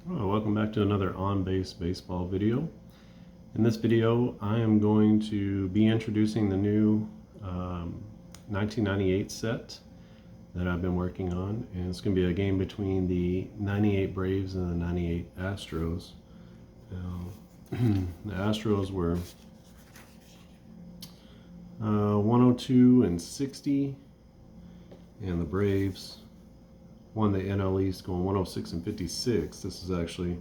Well, welcome back to another on-base baseball video. In this video, I am going to be introducing the new 1998 set that I've been working on, and it's going to be a game between the 98 Braves and the 98 Astros. Now, the Astros were 102 and 60, and the Braves won the NL East going 106 and 56. This is actually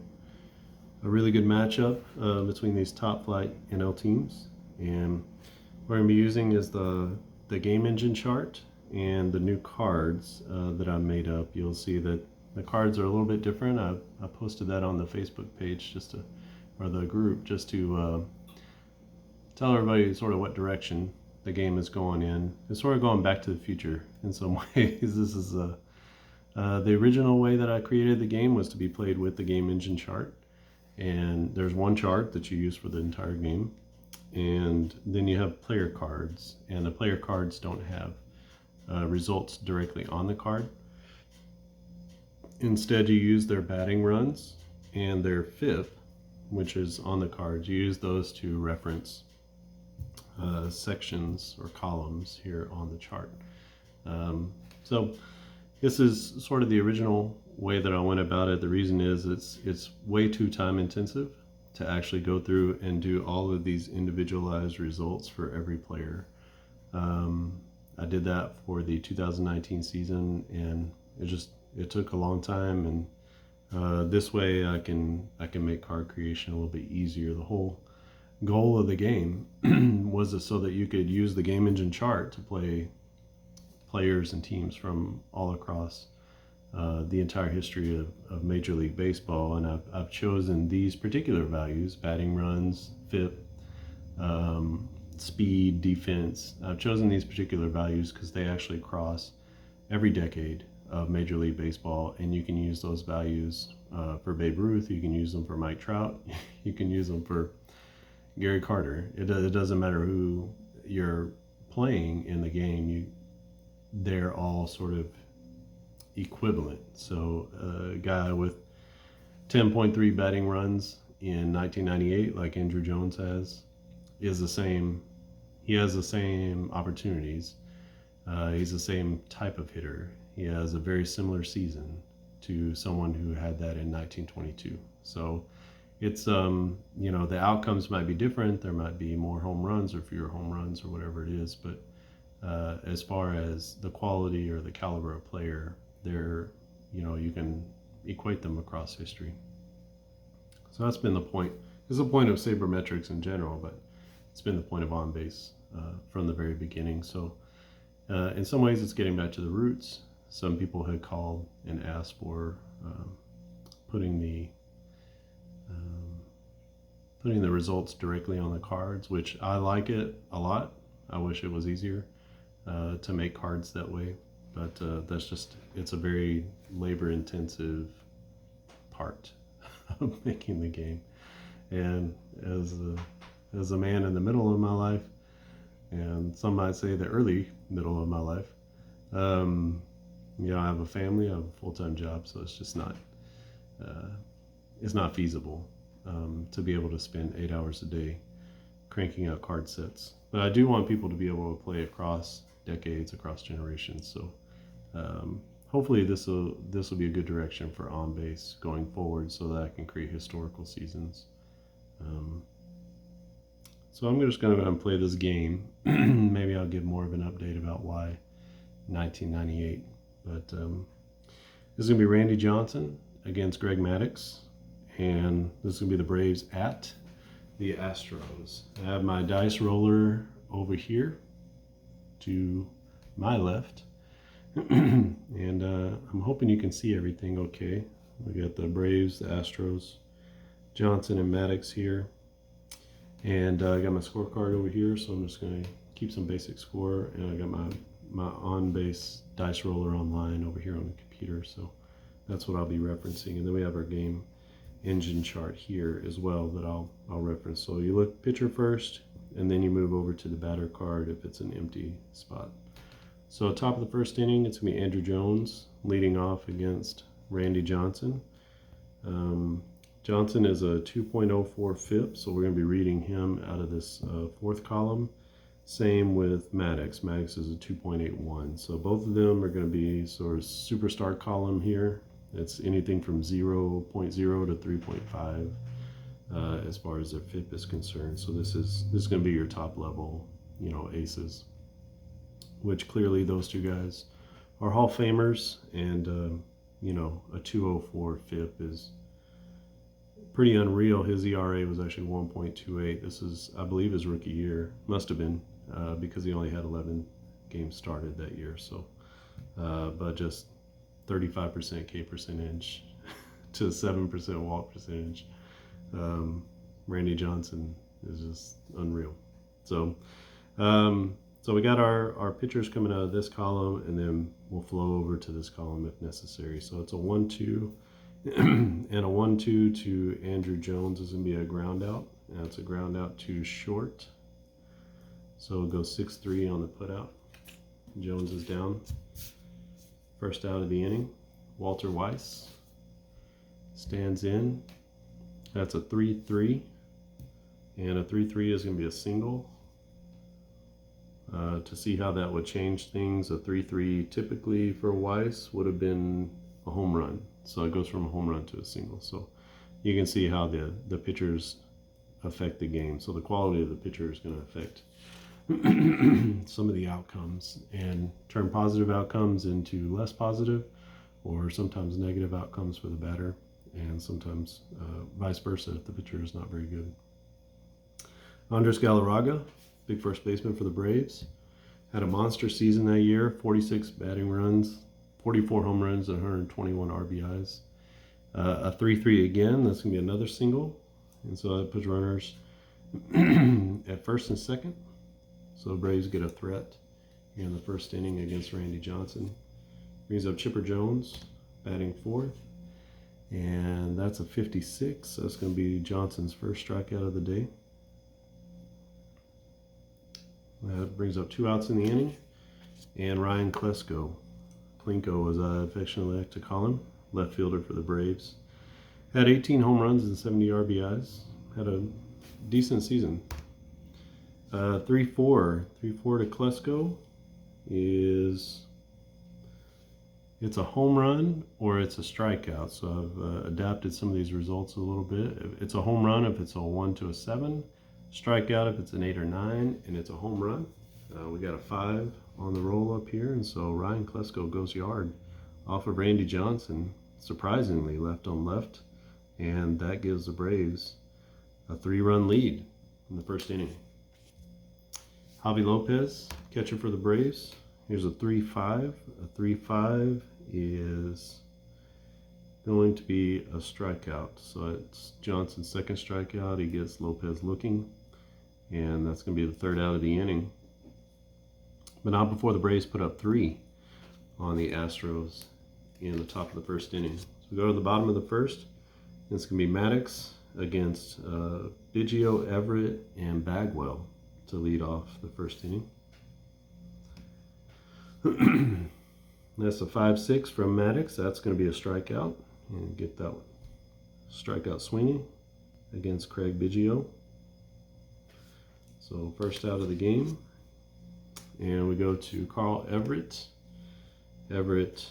a really good matchup between these top flight NL teams. And what I'm going to be using is the game engine chart and the new cards that I made up. You'll see that the cards are a little bit different. I posted that on the Facebook page or the group, just to tell everybody sort of what direction the game is going in. It's sort of going back to the future in some ways. This is the original way that I created the game was to be played with the game engine chart. And there's one chart that you use for the entire game. And then you have player cards. And the player cards don't have results directly on the card. Instead, you use their batting runs and their FIP, which is on the card. You use those to reference sections or columns here on the chart. So this is sort of the original way that I went about it. The reason is it's way too time intensive to actually go through and do all of these individualized results for every player. I did that for the 2019 season, and it took a long time. And this way, I can make card creation a little bit easier. The whole goal of the game was so that you could use the game engine chart to play players and teams from all across the entire history of Major League Baseball. And I've chosen these particular values: batting runs, FIP, speed, defense. I've chosen these particular values because they actually cross every decade of Major League Baseball, and you can use those values for Babe Ruth, you can use them for Mike Trout, you can use them for Gary Carter. It doesn't matter who you're playing in the game, they're all sort of equivalent. So a guy with 10.3 batting runs in 1998, like Andrew Jones has, is the same. He has the same opportunities. He's the same type of hitter. He has a very similar season to someone who had that in 1922. So it's the outcomes might be different. There might be more home runs or fewer home runs or whatever it is, but as far as the quality or the caliber of player, you can equate them across history. So that's been the point. It's the point of sabermetrics in general, but it's been the point of on base from the very beginning. So in some ways, it's getting back to the roots. Some people had called and asked for putting the results directly on the cards, which I like it a lot. I wish it was easier to make cards that way, but it's a very labor intensive part of making the game. And as a man in the middle of my life, and some might say the early middle of my life, I have a family, I have a full-time job, so it's just not feasible to be able to spend 8 hours a day cranking out card sets. But I do want people to be able to play across decades, across generations. So hopefully this will be a good direction for on base going forward, so that I can create historical seasons. So I'm just going to go and play this game. Maybe I'll give more of an update about why 1998. But this is going to be Randy Johnson against Greg Maddux. And this is going to be the Braves at the Astros. I have my dice roller over here to my left. And I'm hoping you can see everything okay. We got the Braves, the Astros, Johnson and Maddux here. And I got my scorecard over here, so I'm just going to keep some basic score. And I got my on-base dice roller online over here on the computer, so that's what I'll be referencing. And then we have our game engine chart here as well that I'll reference. So you look pitcher first, and then you move over to the batter card if it's an empty spot. So top of the first inning, it's going to be Andrew Jones leading off against Randy Johnson. Johnson is a 2.04 FIP, so we're going to be reading him out of this fourth column. Same with Maddox. Maddox is a 2.81. So both of them are going to be sort of superstar column here. It's anything from 0.0 to 3.5 as far as their FIP is concerned. So this is going to be your top level, aces, which clearly those two guys are Hall of Famers, and a 2.04 FIP is pretty unreal. His ERA was actually 1.28. This is, I believe, his rookie year. Must have been, because he only had 11 games started that year. So, but just 35% K percentage to 7% walk percentage. Randy Johnson is just unreal. So, so we got our pitchers coming out of this column, and then we'll flow over to this column if necessary. So it's a 1-2. And a 1-2 to Andrew Jones is going to be a ground out. And it's a ground out to short. So we'll go 6-3 on the put out. Jones is down. First out of the inning. Walter Weiss stands in. That's a 3-3. And a 3-3 is going to be a single. To see how that would change things, a 3-3 typically for Weiss would have been a home run. So it goes from a home run to a single. So you can see how the pitchers affect the game. So the quality of the pitcher is going to affect some of the outcomes and turn positive outcomes into less positive, or sometimes negative outcomes for the batter, and sometimes vice versa if the pitcher is not very good. Andres Galarraga, big first baseman for the Braves, had a monster season that year, 46 batting runs, 44 home runs, and 121 RBIs. A 3-3 again, that's going to be another single. And so that puts runners at first and second. So Braves get a threat in the first inning against Randy Johnson. Brings up Chipper Jones, batting fourth. And that's a 56. So that's going to be Johnson's first strikeout of the day. That brings up 2 outs in the inning. And Ryan Klesko, Plinko as I affectionately like to call him, left fielder for the Braves, had 18 home runs and 70 RBIs. Had a decent season. 3-4 to Klesko is, it's a home run or it's a strikeout. So I've adapted some of these results a little bit. It's a home run if it's a 1 to a 7, strikeout if it's an 8 or 9, and it's a home run. We got a 5 on the roll up here, and so Ryan Klesko goes yard off of Randy Johnson, surprisingly left on left, and that gives the Braves a 3-run lead in the first inning. Javi Lopez, catcher for the Braves. Here's a 3-5. A 3-5 is going to be a strikeout. So it's Johnson's second strikeout. He gets Lopez looking, and that's going to be the third out of the inning. But not before the Braves put up 3 on the Astros in the top of the first inning. So we go to the bottom of the first. It's going to be Maddox against Biggio, Everett, and Bagwell to lead off the first inning. That's a 5-6 from Maddox. That's going to be a strikeout. And get that one. Strikeout swinging against Craig Biggio. So first out of the game. And we go to Carl Everett. Everett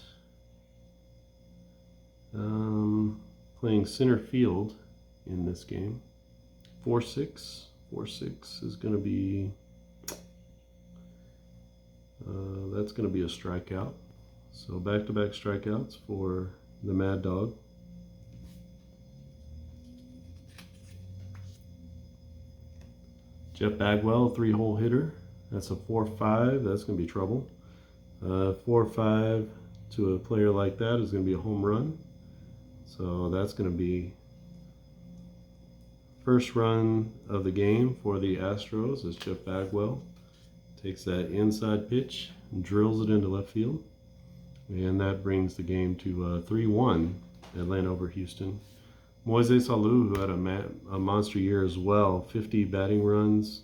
playing center field in this game. 4-6. 4-6 is going to be, that's going to be a strikeout. So back-to-back strikeouts for the Mad Dog. Jeff Bagwell, 3-hole hitter. That's a 4-5. That's going to be trouble. 4-5 to a player like that is going to be a home run. So that's going to be first run of the game for the Astros as Jeff Bagwell takes that inside pitch and drills it into left field. And that brings the game to 3-1, Atlanta over Houston. Moises Alou, who had a monster year as well, 50 batting runs,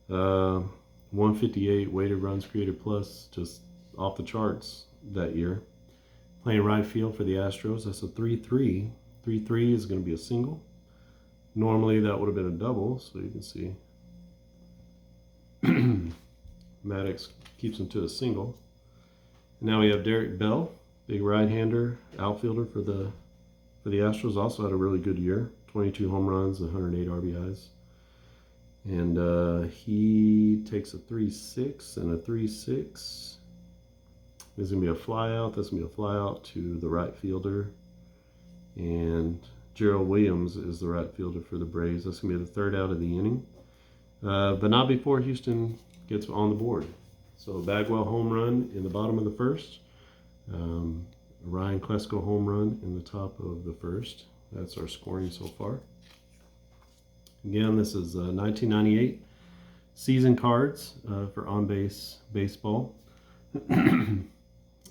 158 weighted runs created plus, just off the charts that year. Playing right field for the Astros, that's a 3-3 3-3 is going to be a single. Normally that would have been a double, so you can see Maddox keeps him to a single. Now we have Derek Bell, big right-hander, outfielder for the Astros. Also had a really good year, 22 home runs, 108 RBIs. And he takes a 3-6 and a 3-6. There's going to be a fly out. That's going to be a fly out to the right fielder. And Gerald Williams is the right fielder for the Braves. That's going to be the third out of the inning. But not before Houston gets on the board. So Bagwell home run in the bottom of the first. Ryan Klesko home run in the top of the first. That's our scoring so far. Again, this is 1998 season cards for on-base baseball. And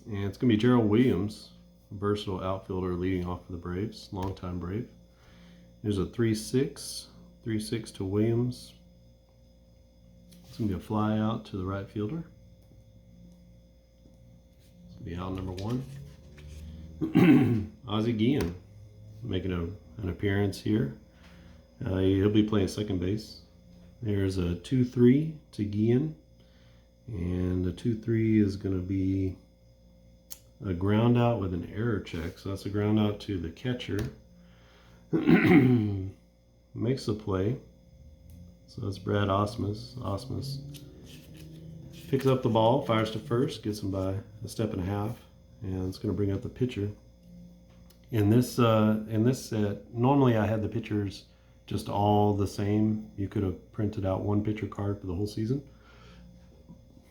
it's going to be Gerald Williams, versatile outfielder leading off for the Braves, longtime Brave. There's a 3-6 to Williams. It's going to be a fly out to the right fielder. This will be out number 1. Ozzie Guillen making an appearance here. He'll be playing second base. There's a 2-3 to Guillen. And the 2-3 is going to be a ground out with an error check. So that's a ground out to the catcher. Makes the play. So that's Brad Osmus. Osmus picks up the ball, fires to first, gets him by a step and a half, and it's going to bring up the pitcher. In this set, normally I had the pitchers just all the same. You could have printed out one pitcher card for the whole season.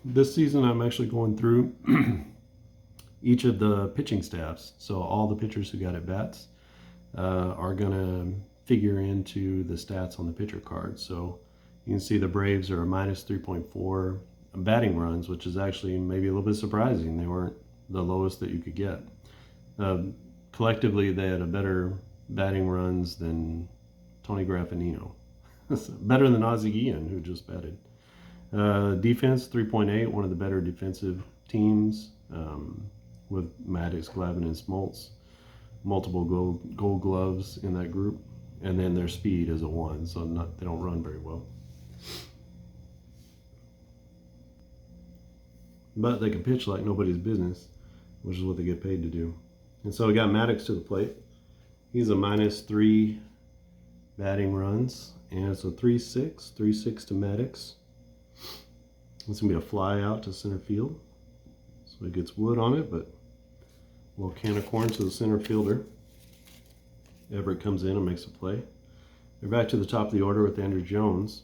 This season I'm actually going through each of the pitching staffs. So all the pitchers who got at bats are going to figure into the stats on the pitcher card. So you can see the Braves are a minus 3.4 batting runs, which is actually maybe a little bit surprising. They weren't the lowest that you could get. Collectively, they had a better batting runs than Tony Graffinino. Better than Ozzie Guillen, who just batted. Defense, 3.8, one of the better defensive teams with Maddox, Glavine, and Smoltz. Multiple gold gloves in that group. And then their speed is a 1, so they don't run very well. But they can pitch like nobody's business, which is what they get paid to do. And so we got Maddox to the plate. He's a minus 3 batting runs, and it's a 3-6 to Maddox. It's going to be a fly out to center field. So he gets wood on it, but a little can of corn to the center fielder. Everett comes in and makes a play. They're back to the top of the order with Andrew Jones.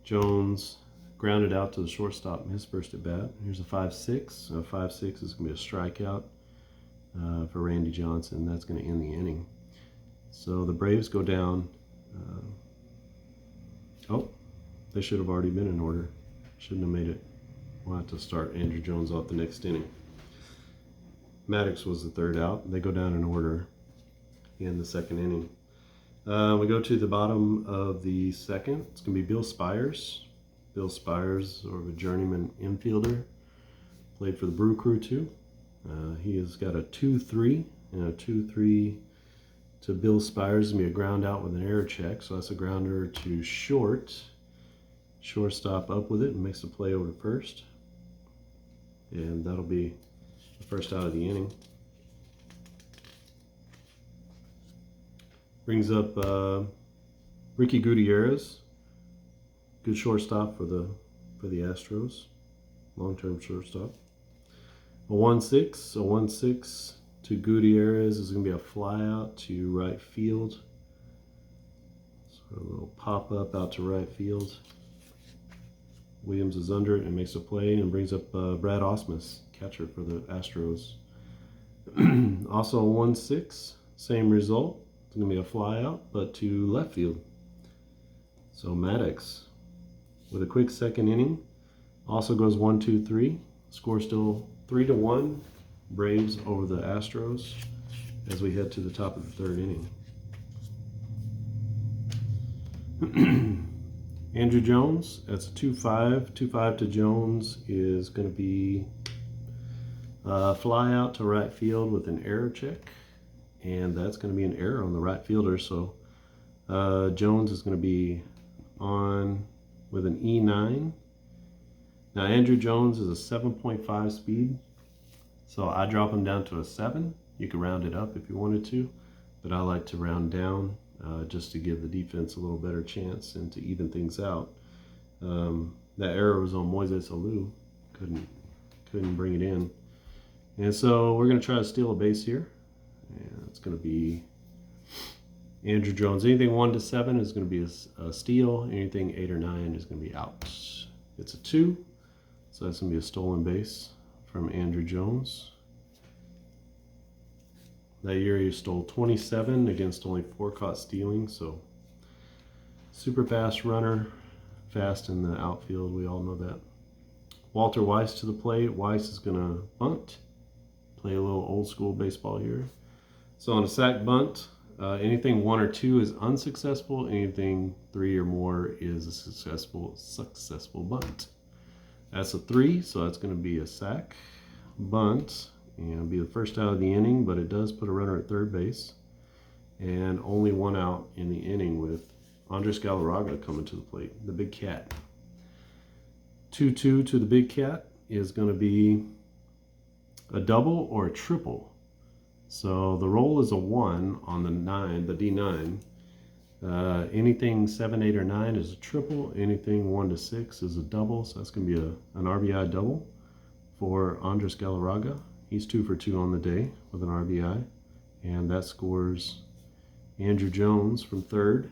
Jones grounded out to the shortstop in his first at bat. Here's a 5-6. A 5-6 is going to be a strikeout for Randy Johnson. That's going to end the inning. So the Braves go down. They should have already been in order. Shouldn't have made it. We'll have to start Andrew Jones off the next inning. Maddox was the third out. They go down in order in the second inning. We go to the bottom of the second. It's going to be Bill Spires. Bill Spires, sort of a journeyman infielder. Played for the Brew Crew too. He has got a 2-3 and a 2-3 to Bill Spires. It's going to be a ground out with an error check. So that's a grounder to short. Shortstop up with it and makes the play over to first. And that'll be the first out of the inning. Brings up Ricky Gutierrez, good shortstop for the Astros, long-term shortstop. A 1-6 to Gutierrez is going to be a fly out to right field. So a little pop up out to right field. Williams is under it and makes a play and brings up Brad Osmus, catcher for the Astros. Also a 1-6, same result. It's going to be a fly out, but to left field. So Maddox with a quick second inning. Also goes 1-2-3. Score still 3-1. Braves over the Astros as we head to the top of the third inning. Andrew Jones, that's a 2-5. 2-5 to Jones is going to be a fly out to right field with an error check. and that's going to be an error on the right fielder. So Jones is going to be on with an E9. Now Andrew Jones is a 7.5 speed, so I drop him down to a 7. You could round it up if you wanted to, but I like to round down just to give the defense a little better chance and to even things out. That error was on Moises Alou. Couldn't bring it in. And so we're going to try to steal a base here. And it's going to be Andrew Jones. Anything 1 to 7 is going to be a steal. Anything 8 or 9 is going to be out. It's a 2, so that's going to be a stolen base from Andrew Jones. That year he stole 27 against only 4 caught stealing, so super fast runner, fast in the outfield, we all know that. Walter Weiss to the plate. Weiss is going to bunt, play a little old school baseball here. So on a sack bunt, anything 1 or 2 is unsuccessful. Anything 3 or more is a successful bunt. That's a 3, so that's going to be a sack bunt and be the first out of the inning, but it does put a runner at third base and only 1 out in the inning with Andres Galarraga coming to the plate, the big cat. 2-2 to the big cat is going to be a double or a triple. So the roll is a 1 on the D9. Anything 7, 8, or 9 is a triple. Anything 1 to 6 is a double. So that's going to be an RBI double for Andres Galarraga. He's 2 for 2 on the day with an RBI. And that scores Andrew Jones from third.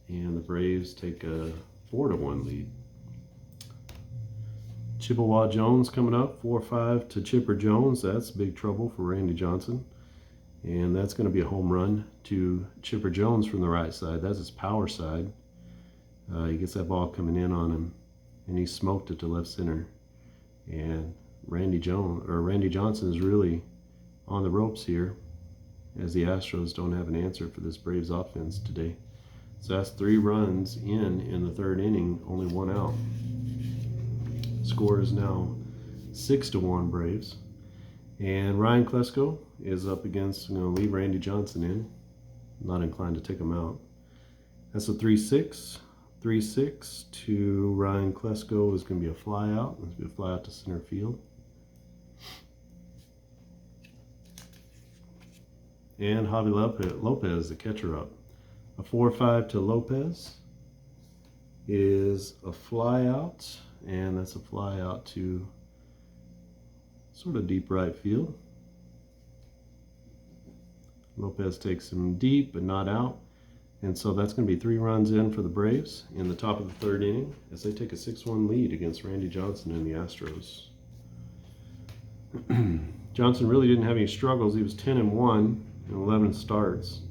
And the Braves take a 4-1 lead. Chippewa Jones coming up, 4-5 to Chipper Jones. That's big trouble for Randy Johnson. And that's going to be a home run to Chipper Jones from the right side. That's his power side. He gets that ball coming in on him, and he smoked it to left center. And Randy Johnson is really on the ropes here, as the Astros don't have an answer for this Braves offense today. So that's 3 runs in the third inning, only 1 out. Score is now 6-1 Braves. And Ryan Klesko is up against, I'm going to leave Randy Johnson in. I'm not inclined to take him out. That's a 3-6. 3-6 to Ryan Klesko is going to be a fly out. It's going to be a fly out to center field. And Javi Lopez, the catcher, up. A 4-5 to Lopez is a fly out, and that's a fly out to sort of deep right field. Lopez takes him deep but not out, and so that's going to be 3 runs in for the Braves in the top of the third inning as they take a 6-1 lead against Randy Johnson and the Astros. Johnson really didn't have any struggles. He was 10-1 in 11 starts.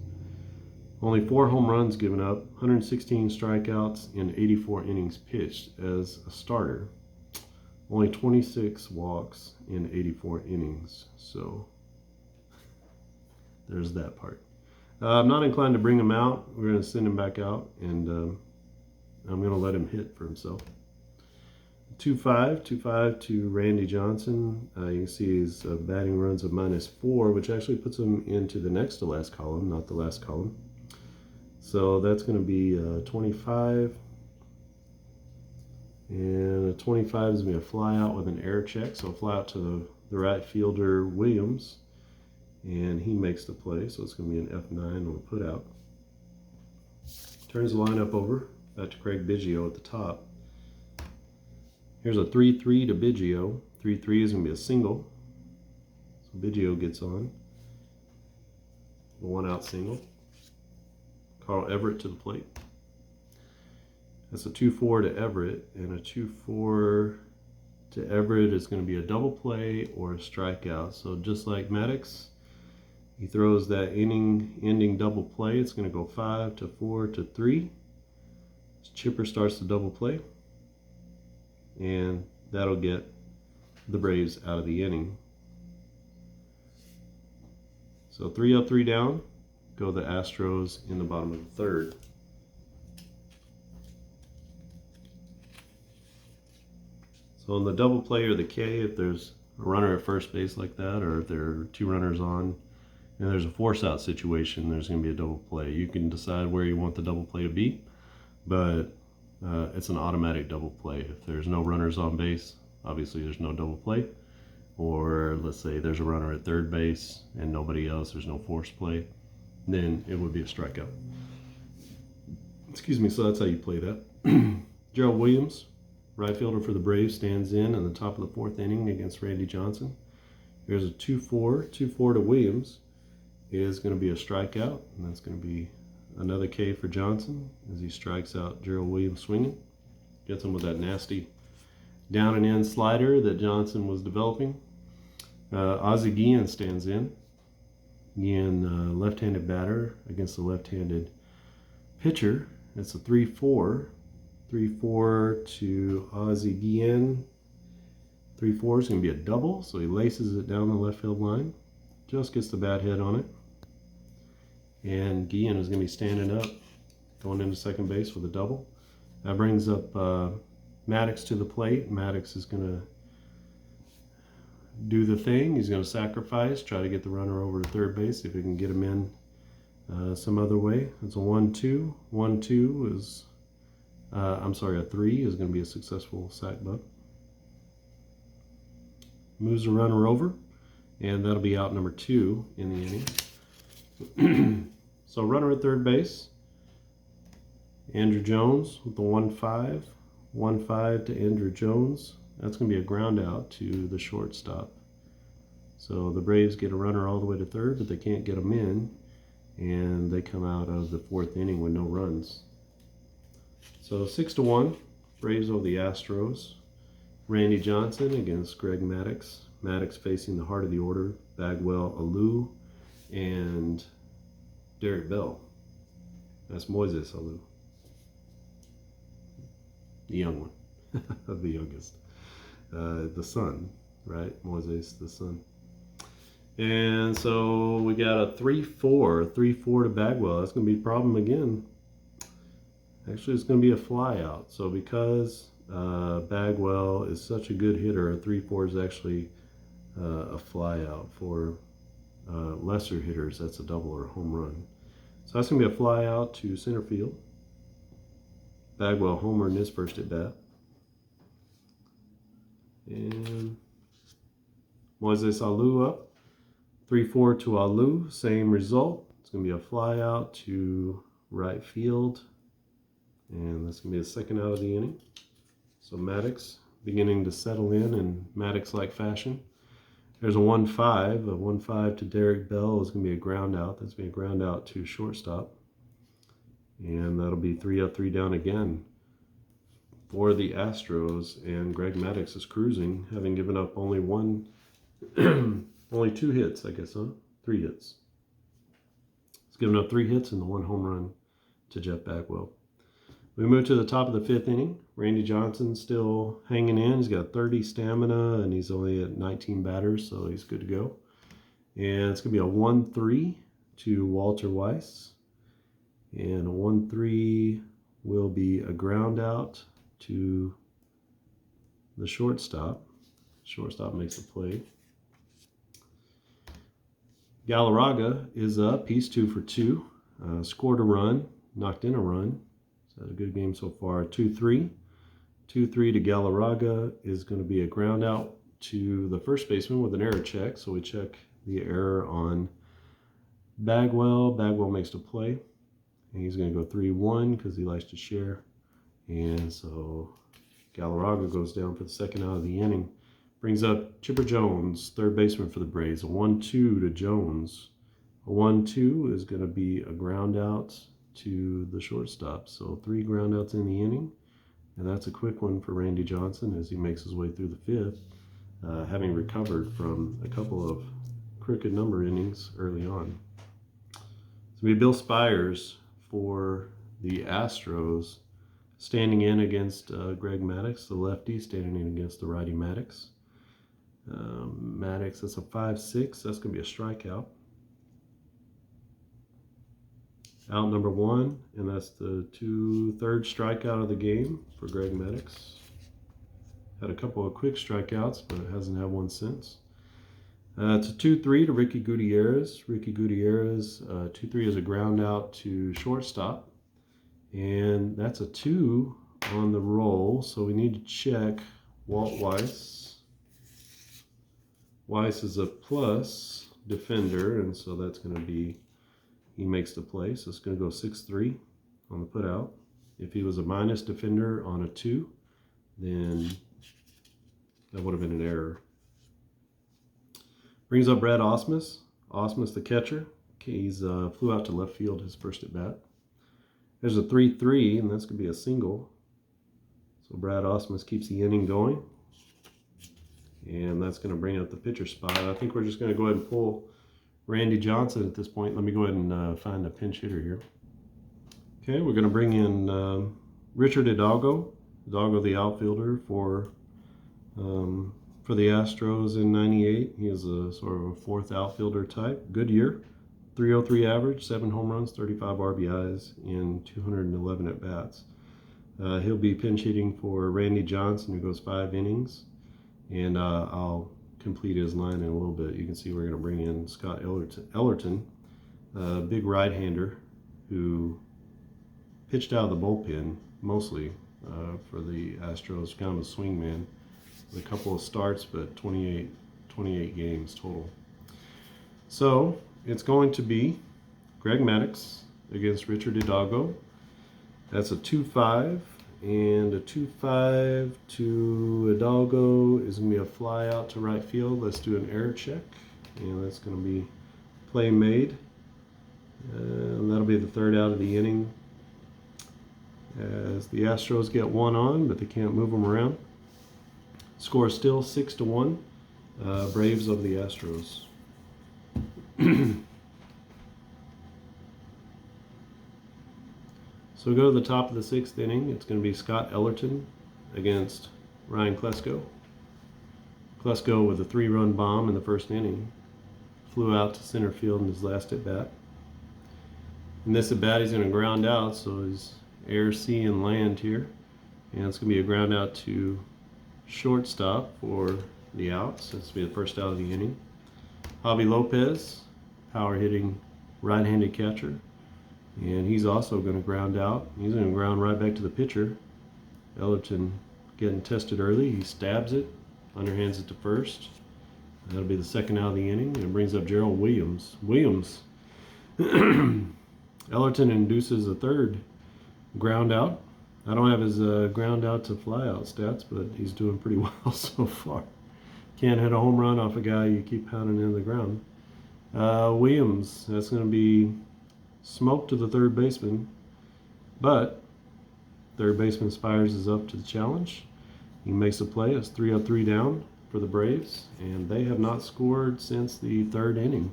Only 4 home runs given up, 116 strikeouts in 84 innings pitched as a starter. Only 26 walks in 84 innings. So there's that part. I'm not inclined to bring him out. We're going to send him back out, and I'm going to let him hit for himself. 2-5 to Randy Johnson. You can see his batting runs of -4, which actually puts him into the next to last column, not the last column. So that's going to be 25. And a 25 is going to be a fly out with an air check. So a fly out to the right fielder, Williams. And he makes the play. So it's going to be an F9 on the put out. Turns the lineup over. Back to Craig Biggio at the top. Here's a 3-3 to Biggio. 3-3 is going to be a single. So Biggio gets on. A 1-out single. Carl Everett to the plate. That's a 2-4 to Everett, and a 2-4 to Everett is going to be a double play or a strikeout. So just like Maddox, he throws that inning-ending double play. It's going to go 5-4 to 3. Chipper starts the double play, and that'll get the Braves out of the inning. So 3 up, 3 down. Go the Astros in the bottom of the third. So in the double play or the K, if there's a runner at first base like that, or if there are 2 runners on and there's a force out situation, there's going to be a double play. You can decide where you want the double play to be, but it's an automatic double play. If there's no runners on base, obviously there's no double play. Or let's say there's a runner at third base and nobody else, there's no force play, then it would be a strikeout. Excuse me, so that's how you play that. Gerald Williams, right fielder for the Braves, stands in the top of the fourth inning against Randy Johnson. Here's a 2-4. 2-4 to Williams is going to be a strikeout, and that's going to be another K for Johnson as he strikes out Gerald Williams swinging. Gets him with that nasty down and in slider that Johnson was developing. Ozzie Guillen stands in. Guillen, left-handed batter against the left-handed pitcher. It's a 3-4. 3-4 to Ozzie Guillen. 3-4 is going to be a double, so he laces it down the left field line. Just gets the bat hit on it. And Guillen is going to be standing up, going into second base with a double. That brings up Maddox to the plate. Maddox is going to do the thing. He's going to sacrifice, try to get the runner over to third base, see if he can get him in some other way. It's a 1-2. 1-2 is, a 3 is going to be a successful sac bunt. Moves the runner over, and that'll be out number 2 in the inning. So runner at third base, Andrew Jones with the 1-5. 1-5 to Andrew Jones. That's going to be a ground out to the shortstop. So the Braves get a runner all the way to third, but they can't get him in, and they come out of the fourth inning with no runs. So 6-1, Braves over the Astros. Randy Johnson against Greg Maddux. Maddux facing the heart of the order, Bagwell, Alou, and Derek Bell. That's Moises Alou, the young one, of the youngest. The son, right? Moises, the son. And so we got a 3-4. 3-4 to Bagwell. That's going to be a problem again. Actually, it's going to be a fly out. So because Bagwell is such a good hitter, a 3-4 is actually a fly out. For lesser hitters, that's a double or a home run. So that's going to be a fly out to center field. Bagwell homer in his first at bat. And Moises Alou up. 3-4 to Alou, same result. It's going to be a fly out to right field. And that's going to be the second out of the inning. So Maddox beginning to settle in Maddox-like fashion. There's a 1-5. A 1-5 to Derek Bell is going to be a ground out. That's going to be a ground out to shortstop. And that'll be 3 up, 3 down again for the Astros. And Greg Maddux is cruising, having given up only only 2 hits, I guess, huh? 3 hits. He's given up 3 hits and the 1 home run to Jeff Bagwell. We move to the top of the 5th inning. Randy Johnson still hanging in. He's got 30 stamina, and he's only at 19 batters, so he's good to go. And it's going to be a 1-3 to Walter Weiss. And a 1-3 will be a ground out to the shortstop. Shortstop makes a play. Galarraga is up. He's 2 for 2. Scored a run, knocked in a run. He's had a good game so far. 2-3. 2-3 to Galarraga is going to be a ground out to the first baseman with an error check. So we check the error on Bagwell. Bagwell makes the play. And he's going to go 3-1 because he likes to share. And so Galarraga goes down for the second out of the inning. Brings up Chipper Jones, third baseman for the Braves. A 1-2 to Jones. A 1-2 is going to be a ground out to the shortstop. So 3 ground outs in the inning. And that's a quick one for Randy Johnson as he makes his way through the 5th, having recovered from a couple of crooked number innings early on. So we have Bill Spires for the Astros, standing in against Greg Maddux, the lefty, standing in against the righty Maddox. Maddox, that's a 5-6. That's going to be a strikeout. Out number 1, and that's the 2/3 strikeout of the game for Greg Maddux. Had a couple of quick strikeouts, but hasn't had one since. It's a 2-3 to Ricky Gutierrez. Ricky Gutierrez, 2-3 is a ground out to shortstop. And that's a 2 on the roll, so we need to check Walt Weiss. Weiss is a plus defender, and so that's going to be, he makes the play, so it's going to go 6-3 on the put out. If he was a minus defender on a 2, then that would have been an error. Brings up Brad Ausmus. Ausmus, the catcher. He's flew out to left field his first at bat. There's a 3-3, and that's going to be a single. So Brad Ausmus keeps the inning going. And that's going to bring up the pitcher spot. I think we're just going to go ahead and pull Randy Johnson at this point. Let me go ahead and find a pinch hitter here. Okay, we're going to bring in Richard Hidalgo. Hidalgo, the outfielder for the Astros in '98. He is a sort of a fourth outfielder type. Good year. 303 average, 7 home runs, 35 RBIs in 211 at-bats. He'll be pinch hitting for Randy Johnson, who goes 5 innings. And I'll complete his line in a little bit. You can see we're going to bring in Scott Ellerton, a big right-hander who pitched out of the bullpen mostly for the Astros, kind of a swing man with a couple of starts, but 28 games total. So it's going to be Greg Maddux against Richard Hidalgo. That's a 2-5, and a 2-5 to Hidalgo is going to be a fly out to right field. Let's do an error check, and that's going to be play made. And that'll be the third out of the inning, as the Astros get one on, but they can't move them around. Score is still 6-1, Braves over the Astros. So we go to the top of the 6th inning. It's going to be Scott Ellerton against Ryan Klesko. Klesko with a 3-run bomb in the first inning. Flew out to center field in his last at-bat. In this at-bat, he's going to ground out, so his air, sea, and land here. And it's going to be a ground out to shortstop for the outs. This will be the first out of the inning. Javi Lopez, power hitting right-handed catcher. And he's also going to ground out. He's going to ground right back to the pitcher. Ellerton getting tested early. He stabs it, underhands it to first. That'll be the second out of the inning. And it brings up Gerald Williams. Ellerton induces a third ground out. I don't have his ground out to fly out stats, but he's doing pretty well so far. Can't hit a home run off a guy you keep pounding into the ground. Williams, that's going to be smoke to the third baseman, but third baseman Spires is up to the challenge. He makes a play. It's 3-3 down for the Braves, and they have not scored since the 3rd inning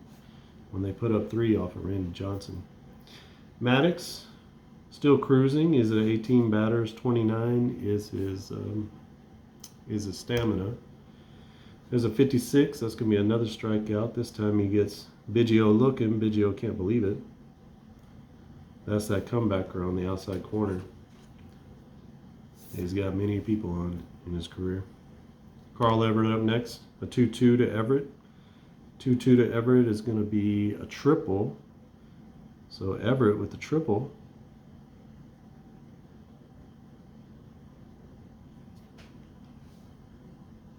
when they put up 3 off of Randy Johnson. Maddux still cruising. Is at 18 batters, 29 is his stamina. There's a 56. That's going to be another strikeout. This time he gets Biggio looking. Biggio can't believe it. That's that comebacker on the outside corner. He's got many people on in his career. Carl Everett up next. A 2-2 to Everett. 2-2 to Everett is going to be a triple. So Everett with the triple.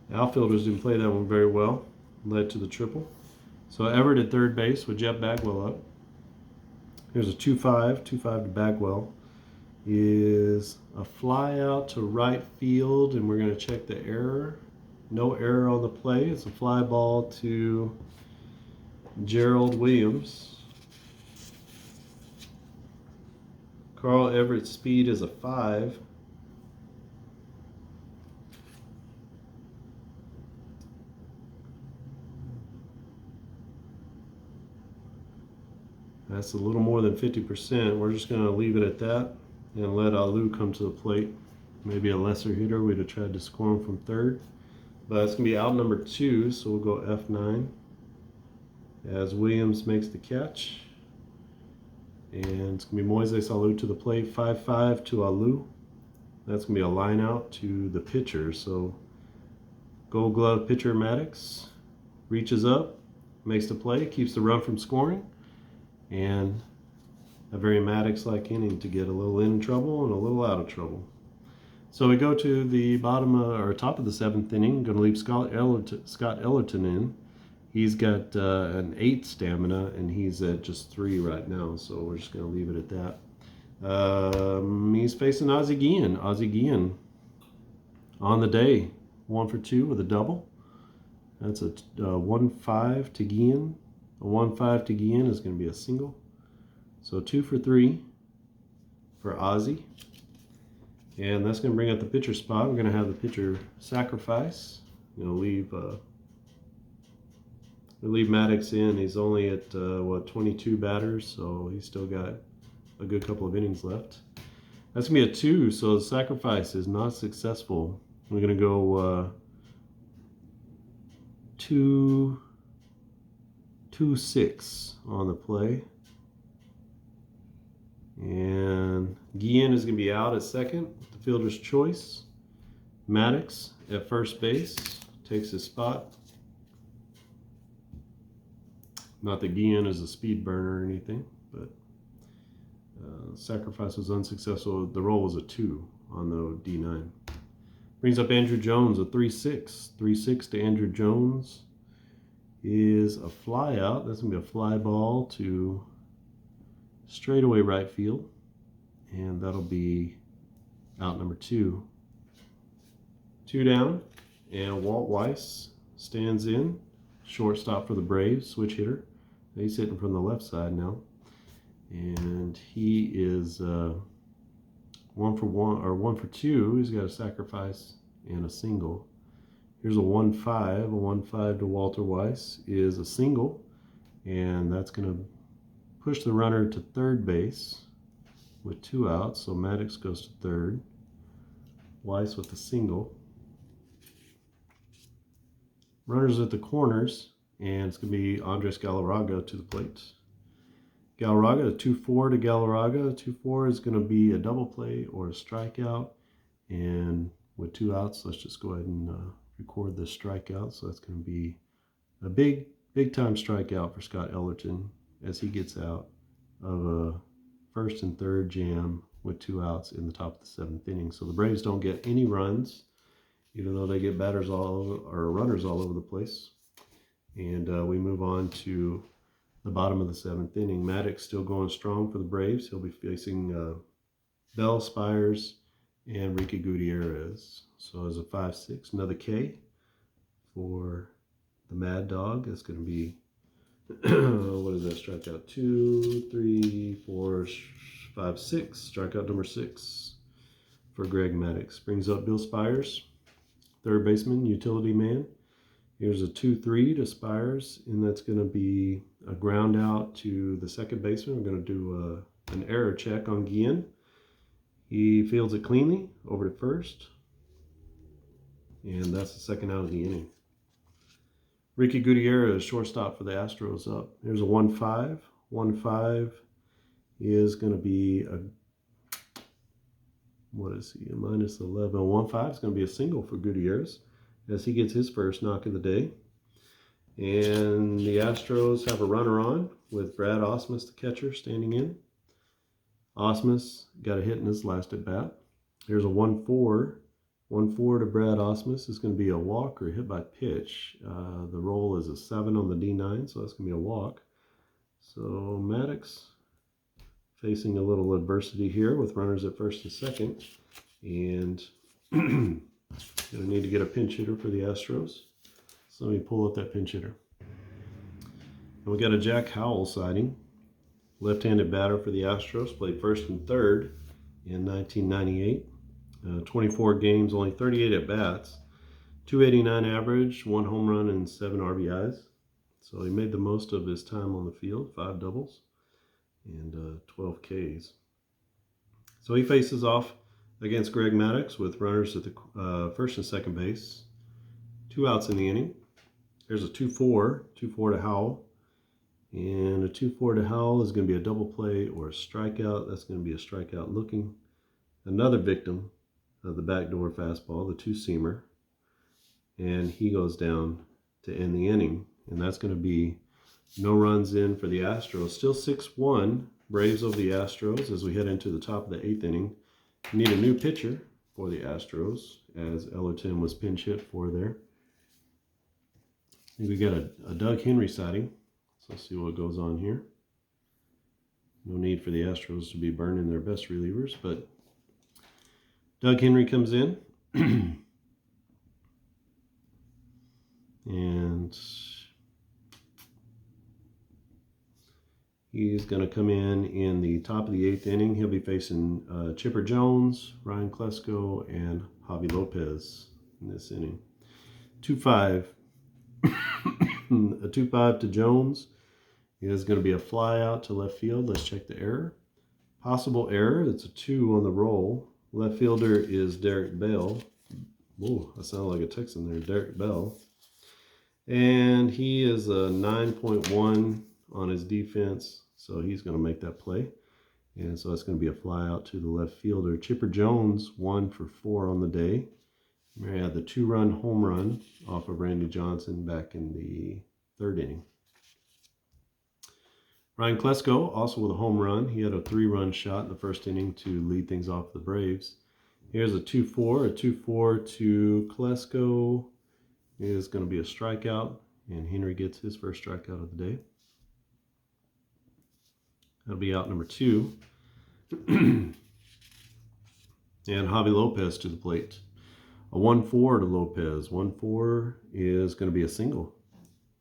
The outfielders didn't play that one very well. Led to the triple. So Everett at third base with Jeff Bagwell up. Here's a 2-5 to Bagwell. Is a fly out to right field, and we're going to check the error. No error on the play. It's a fly ball to Gerald Williams. Carl Everett's speed is a 5. That's a little more than 50%. We're just going to leave it at that and let Alou come to the plate. Maybe a lesser hitter would have tried to score him from third. But it's going to be out number 2, so we'll go F9 as Williams makes the catch. And it's going to be Moises Alou to the plate, 5-5 to Alou. That's going to be a line out to the pitcher. So Gold Glove pitcher Maddux reaches up, makes the play, keeps the run from scoring, and a very Maddox-like inning to get a little in trouble and a little out of trouble. So we go to the top of the 7th inning. Going to leave Scott Ellerton in. He's got an 8 stamina, and he's at just 3 right now. So we're just going to leave it at that. He's facing Ozzie Guillen. Ozzie Guillen on the day, 1 for 2 with a double. That's a 1-5 to Guillen. A 1-5 to Guillen is going to be a single. So 2 for 3 for Ozzie. And that's going to bring up the pitcher spot. We're going to have the pitcher sacrifice. Leave Maddox in. He's only at 22 batters, so he's still got a good couple of innings left. That's going to be a 2, so the sacrifice is not successful. We're going to go 2-6 on the play. And Guillen is going to be out at second, the fielder's choice. Maddox at first base takes his spot. Not that Guillen is a speed burner or anything, but sacrifice was unsuccessful. The roll was a 2 on the D9. Brings up Andrew Jones, a 3-6. 3-6 to Andrew Jones is a fly out. That's going to be a fly ball to straightaway right field, and that'll be out number 2. 2 down, and Walt Weiss stands in, shortstop for the Braves, switch hitter. He's hitting from the left side now, and he is 1 for 2. He's got a sacrifice and a single. Here's a 1-5. A 1-5 to Walter Weiss is a single, and that's going to push the runner to third base with 2 outs. So Maddox goes to third. Weiss with the single. Runners at the corners, and it's going to be Andres Galarraga to the plate. Galarraga, a 2-4 to Galarraga. 2-4 is going to be a double play or a strikeout. And with 2 outs, let's just go ahead and record the strikeout. So that's going to be a big time strikeout for Scott Ellerton as he gets out of a first and third jam with 2 outs in the top of the 7th inning. So the Braves don't get any runs, even though they get runners all over the place. And we move on to the bottom of the 7th inning. Maddox still going strong for the Braves. He'll be facing Bell, Spires, and Ricky Gutierrez. So as a 5-6, another K for the Mad Dog. That's going to be what is that strikeout? 2, 3, 4, 5, 6. Strikeout number 6 for Greg Maddox. Brings up Bill Spires, third baseman, utility man. Here's a 2-3 to Spires, and that's going to be a ground out to the second baseman. We're going to do an error check on Guillen. He fields it cleanly over to first, and that's the second out of the inning. Ricky Gutierrez, shortstop for the Astros, up. Here's a 1-5. 1-5 is going to be a, what is he, a -11. 1-5 is going to be a single for Gutierrez as he gets his first knock of the day. And the Astros have a runner on with Brad Ausmus, the catcher, standing in. Ausmus got a hit in his last at bat. Here's a 1-4. 1-4 to Brad Ausmus is going to be a walk or a hit by pitch. The roll is a 7 on the D9, so that's going to be a walk. So Maddox facing a little adversity here with runners at first and second. And going to need to get a pinch hitter for the Astros. So let me pull up that pinch hitter. And we got a Jack Howell sighting. Left-handed batter for the Astros, played first and third in 1998. 24 games, only 38 at-bats. 289 average, 1 home run and 7 RBIs. So he made the most of his time on the field, 5 doubles and 12 Ks. So he faces off against Greg Maddox with runners at the first and second base. 2 outs in the inning. There's a 2-4 to Howell. And a 2-4 to Howell is going to be a double play or a strikeout. That's going to be a strikeout looking. Another victim of the backdoor fastball, the 2-seamer. And he goes down to end the inning. and that's going to be no runs in for the Astros. Still 6-1, Braves over the Astros as we head into the top of the 8th inning. We need a new pitcher for the Astros as Ellerton was pinch hit for there. I think we got a Doug Henry sighting, so let's see what goes on here. No need for the Astros to be burning their best relievers, but Doug Henry comes in. And he's going to come in the top of the 8th inning. He'll be facing Chipper Jones, Ryan Klesko, and Javi Lopez in this inning. 2-5. A 2-5 to Jones. Is going to be a fly out to left field. Let's check the error. Possible error. It's a 2 on the roll. Left fielder is Derek Bell. Whoa, I sound like a Texan there. Derek Bell. And he is a 9.1 on his defense, so he's going to make that play. And so it's going to be a fly out to the left fielder. Chipper Jones, 1 for 4 on the day. He had the 2-run home run off of Randy Johnson back in the 3rd inning. Ryan Klesko, also with a home run. He had a 3-run shot in the 1st inning to lead things off for the Braves. Here's a 2-4. A 2-4 to Klesko is going to be a strikeout, and Henry gets his first strikeout of the day. That'll be out number 2. And Javi Lopez to the plate. A 1-4 to Lopez. 1-4 is going to be a single.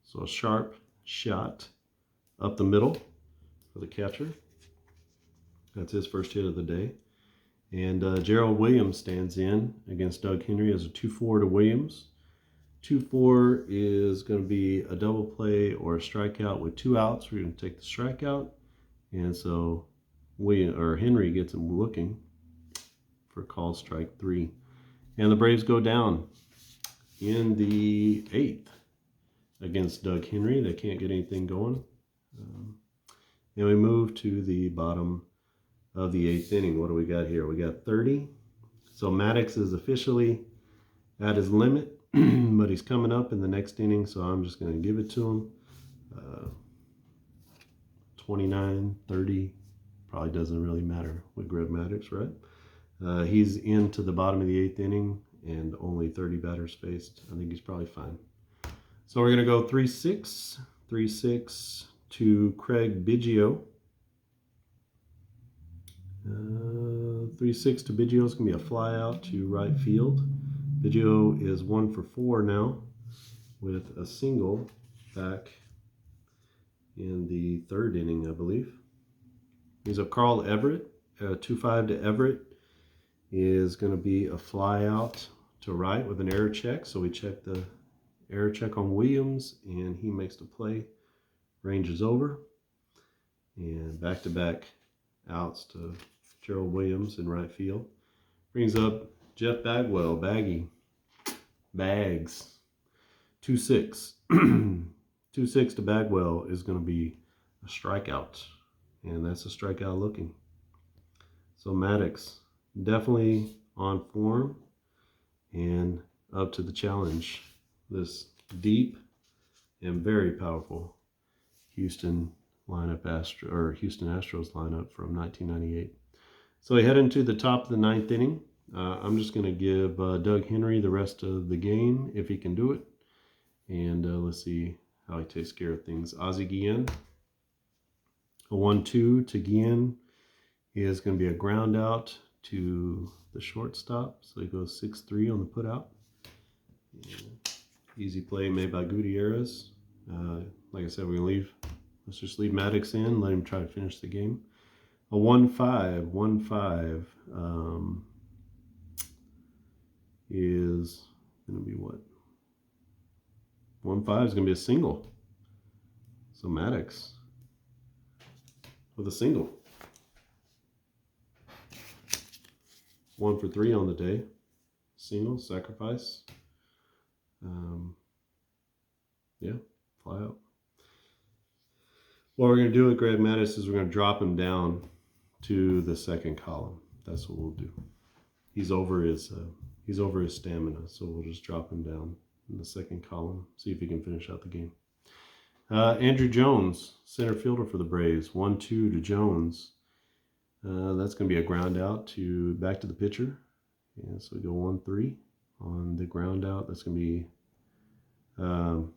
So a sharp shot up the middle for the catcher. That's his first hit of the day. And Gerald Williams stands in against Doug Henry as a 2-4 to Williams. 2-4 is going to be a double play or a strikeout with 2 outs. We're going to take the strikeout. And so Henry gets him looking for call strike 3. And the Braves go down in the 8th against Doug Henry. They can't get anything going. And we move to the bottom of the 8th inning. What do we got here? We got 30. So Maddox is officially at his limit, but he's coming up in the next inning, so I'm just going to give it to him. 29, 30, probably doesn't really matter with Greg Maddox, right? He's into the bottom of the 8th inning and only 30 batters faced. I think he's probably fine. So we're going to go 3-6. 3-6 to Craig Biggio. 3-6 to Biggio is going to be a fly out to right field. Biggio is 1 for 4 now with a single back in the 3rd inning, I believe. He's a Carl Everett. 2-5 to Everett is going to be a fly out to right with an error check. So we check the error check on Williams, and he makes the play. Range is over. And back-to-back outs to Gerald Williams in right field. Brings up Jeff Bagwell, Bags. 2-6. 2-6 to Bagwell is going to be a strikeout. And that's a strikeout looking. So Maddox definitely on form and up to the challenge. This deep and very powerful Houston Astros lineup from 1998. So we head into the top of the 9th inning. I'm just going to give Doug Henry the rest of the game if he can do it. And let's see how he takes care of things. Ozzie Guillen. A 1-2 to Guillen is going to be a ground out to the shortstop. So he goes 6-3 on the put out. Easy play made by Gutierrez. Like I said, we're going to leave. Let's just leave Maddox in, let him try to finish the game. A 1-5 is going to be what? 1-5 is going to be a single. So Maddox with a single. 1 for 3 on the day. Single, sacrifice. Yeah, fly out. What we're going to do with Greg Maddis is we're going to drop him down to the 2nd column. That's what we'll do. He's over his stamina, so we'll just drop him down in the 2nd column, see if he can finish out the game. Andrew Jones, center fielder for the Braves. 1-2 to Jones. That's going to be a ground out to back to the pitcher. And so we go 1-3 on the ground out. That's going to be. All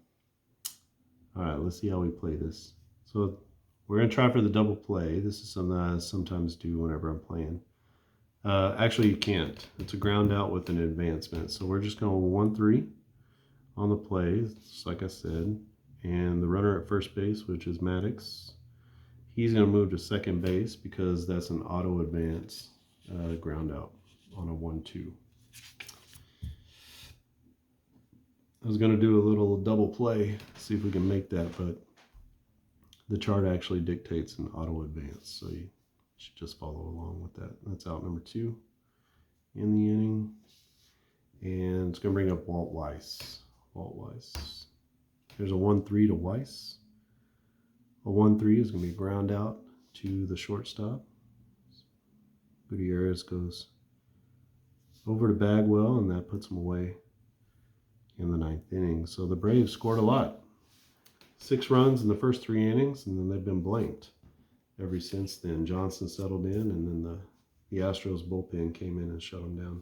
right, let's see how we play this. So we're going to try for the double play. This is something I sometimes do whenever I'm playing. Actually, you can't. It's a ground out with an advancement. So we're just going 1-3 on the play, just like I said. And the runner at first base, which is Maddox, he's going to move to second base because that's an auto advance ground out on a 1-2. I was going to do a little double play, see if we can make that, but the chart actually dictates an auto advance, so you should just follow along with that. That's out number 2 in the inning. And it's going to bring up Walt Weiss. There's a 1-3 to Weiss. A 1-3 is going to be a ground out to the shortstop. Gutierrez goes over to Bagwell, and that puts him away in the 9th inning. So the Braves scored a lot. 6 runs in the first 3 innings, and then they've been blanked ever since then. Johnson settled in, and then the Astros bullpen came in and shut them down.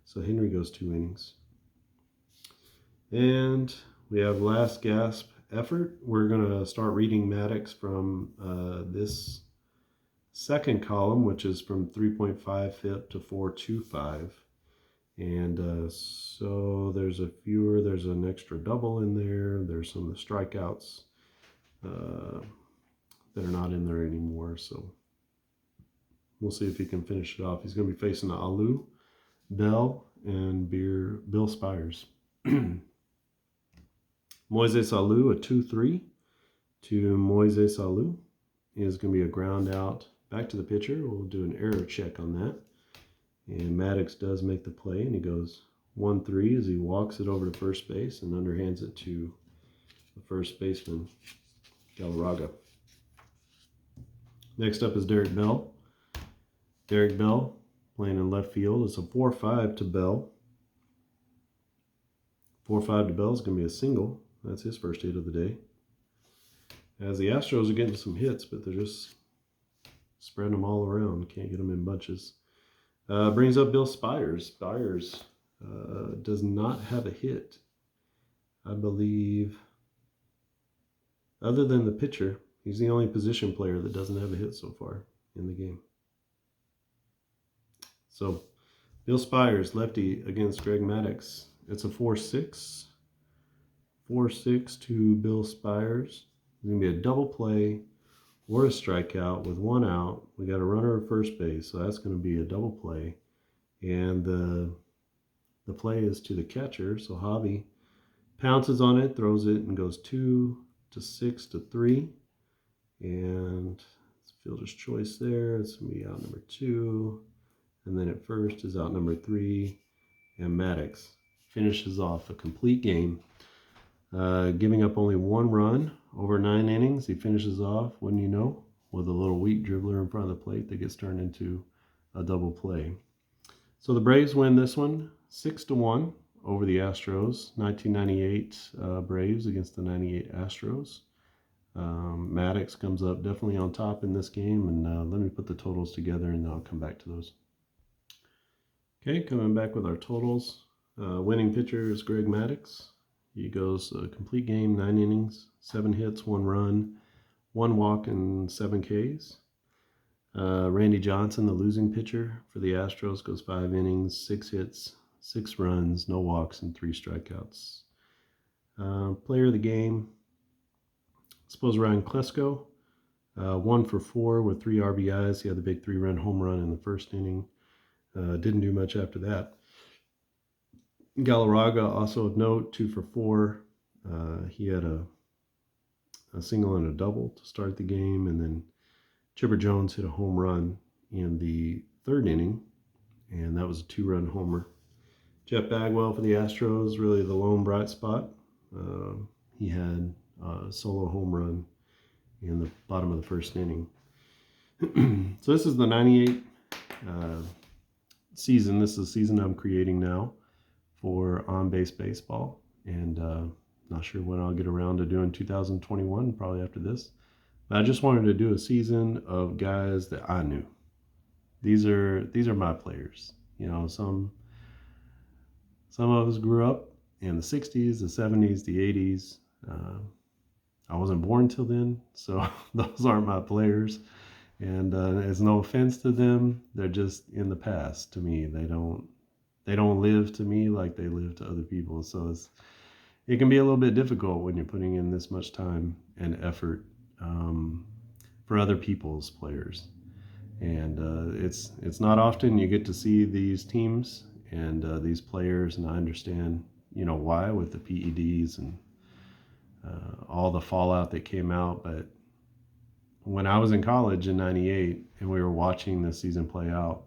So Henry goes 2 innings. And we have last gasp effort. We're going to start reading Maddox from this second column, which is from 3.5 FIP to 4.25. And so there's an extra double in there. There's some of the strikeouts that are not in there anymore. So we'll see if he can finish it off. He's going to be facing Alou, Bell, and Bill Spires. Moises Alou, a 2-3 to Moises Alou, is going to be a ground out back to the pitcher. We'll do an error check on that. And Maddox does make the play, and he goes 1-3 as he walks it over to first base and underhands it to the first baseman, Galarraga. Next up is Derek Bell. Derek Bell playing in left field. It's a 4-5 to Bell. 4-5 to Bell is going to be a single. That's his first hit of the day. As the Astros are getting some hits, but they're just spreading them all around. Can't get them in bunches. Brings up Bill Spires. Spires does not have a hit, I believe. Other than the pitcher, he's the only position player that doesn't have a hit so far in the game. So, Bill Spires, lefty against Greg Maddox. It's a 4-6. 4-6 to Bill Spires. It's going to be a double play or a strikeout with 1 out. We got a runner at first base, so that's going to be a double play. And the play is to the catcher, so Javi pounces on it, throws it, and goes 2-6 to 3. And it's fielder's choice there. It's going to be out number 2. And then at first is out number 3. And Maddox finishes off a complete game, giving up only 1 run over 9 innings. He finishes off, wouldn't you know, with a little weak dribbler in front of the plate that gets turned into a double play. So the Braves win this one 6-1 over the Astros. 1998 Braves against the 98 Astros. Maddox comes up definitely on top in this game, and let me put the totals together and I'll come back to those. Okay, coming back with our totals. Winning pitcher is Greg Maddox. He goes a complete game, 9 innings, 7 hits, 1 run, 1 walk, and 7 Ks. Randy Johnson, the losing pitcher for the Astros, goes 5 innings, 6 hits, 6 runs, no walks, and 3 strikeouts. Player of the game, I suppose Ryan Klesko, 1 for 4 with 3 RBIs. He had the big 3-run home run in the first inning. Didn't do much after that. Galarraga, also of note, 2 for 4. He had a single and a double to start the game, and then Chipper Jones hit a home run in the 3rd inning, and that was a 2-run homer. Jeff Bagwell for the Astros, really the lone bright spot. He had a solo home run in the bottom of the 1st inning. So this is the 98 season. This is the season I'm creating now for on-base baseball, and Not sure when I'll get around to doing 2021, probably after this. But I just wanted to do a season of guys that I knew. These are my players. You know, some of us grew up in the 60s, the 70s, the 80s. I wasn't born till then, so those aren't my players. And it's no offense to them; they're just in the past to me. They don't live to me like they live to other people. So it can be a little bit difficult when you're putting in this much time and effort for other people's players. And it's not often you get to see these teams and these players, and I understand why with the PEDs and all the fallout that came out. But when I was in college in '98 and we were watching this season play out,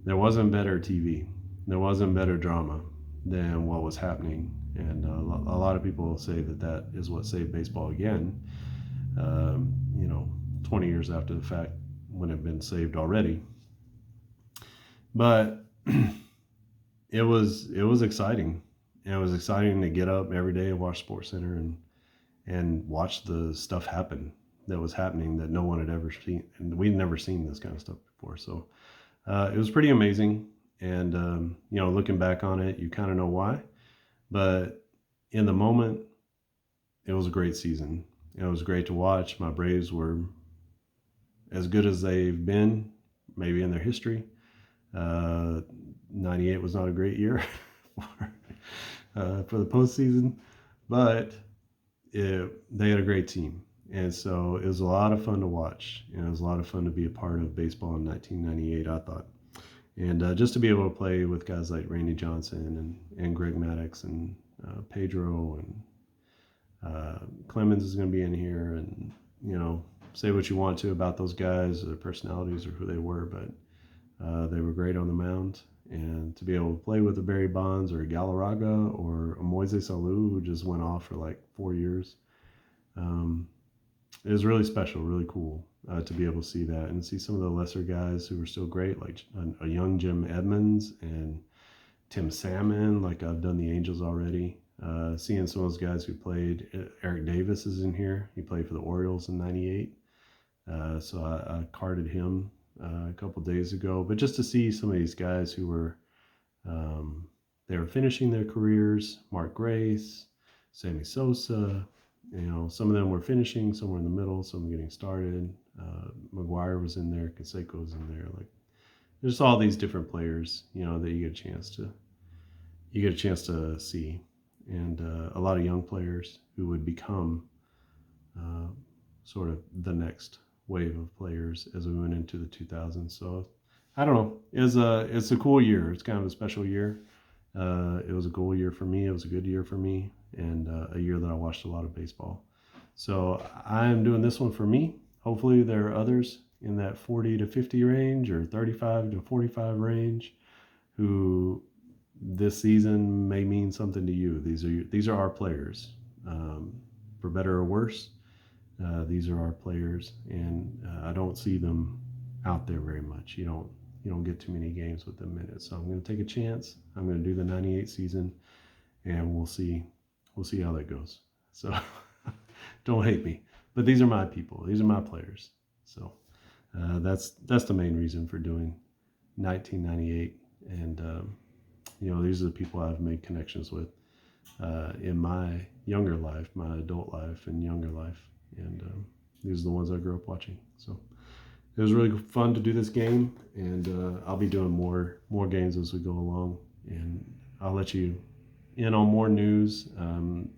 there wasn't better TV, there wasn't better drama than what was happening. And a lot of people say that is what saved baseball again. 20 years after the fact, when it had been saved already. But it was exciting. And it was exciting to get up every day and watch SportsCenter and watch the stuff happen that was happening that no one had ever seen, and we'd never seen this kind of stuff before. So it was pretty amazing. And looking back on it, you kind of know why. But in the moment, it was a great season. It was great to watch. My Braves were as good as they've been, maybe in their history. 98 was not a great year for the postseason, but they had a great team. And so it was a lot of fun to watch. And it was a lot of fun to be a part of baseball in 1998, I thought. And just to be able to play with guys like Randy Johnson and Greg Maddux and Pedro and Clemens is going to be in here. And, say what you want to about those guys, their personalities or who they were, but they were great on the mound. And to be able to play with a Barry Bonds or a Galarraga or a Moises Alou, who just went off for like 4 years, it was really special, really cool to be able to see that and see some of the lesser guys who were still great, like a young Jim Edmonds and Tim Salmon, like I've done the Angels already. Seeing some of those guys who played. Eric Davis is in here. He played for the Orioles in '98. So I carded him a couple days ago. But just to see some of these guys who were, they were finishing their careers, Mark Grace, Sammy Sosa, some of them were finishing, some were in the middle, some were getting started. McGuire was in there, Canseco was in there. Like, there's all these different players, that you get a chance to see. And a lot of young players who would become sort of the next wave of players as we went into the 2000s. So I don't know. It's a cool year. It's kind of a special year. It was a goal year for me. It was a good year for me, and a year that I watched a lot of baseball. So I'm doing this one for me. Hopefully there are others in that 40 to 50 range or 35 to 45 range who this season may mean something to you. These are our players, for better or worse. These are our players, and I don't see them out there very much. You don't get too many games with them in it. So I'm going to take a chance. I'm going to do the '98 season, and we'll see how that goes. So don't hate me, but these are my people. These are my players. So that's the main reason for doing 1998, and these are the people I've made connections with in my younger life, my adult life and younger life. And these are the ones I grew up watching. So it was really fun to do this game, and I'll be doing more games as we go along. And I'll let you in on more news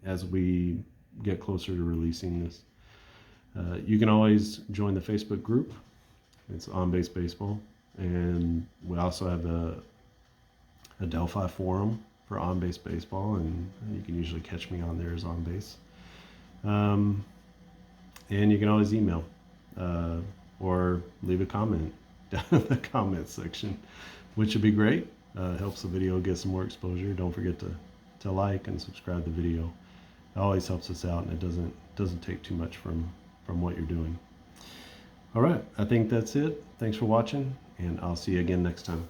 as we get closer to releasing this. You can always join the Facebook group. It's On Base Baseball. And we also have a Delphi forum for On Base Baseball, and you can usually catch me on there as On Base. And you can always email or leave a comment down in the comment section, which would be great. Helps the video get some more exposure. Don't forget to like and subscribe to the video. It always helps us out, and it doesn't take too much from what you're doing. All right, I think that's it. Thanks for watching, and I'll see you again next time.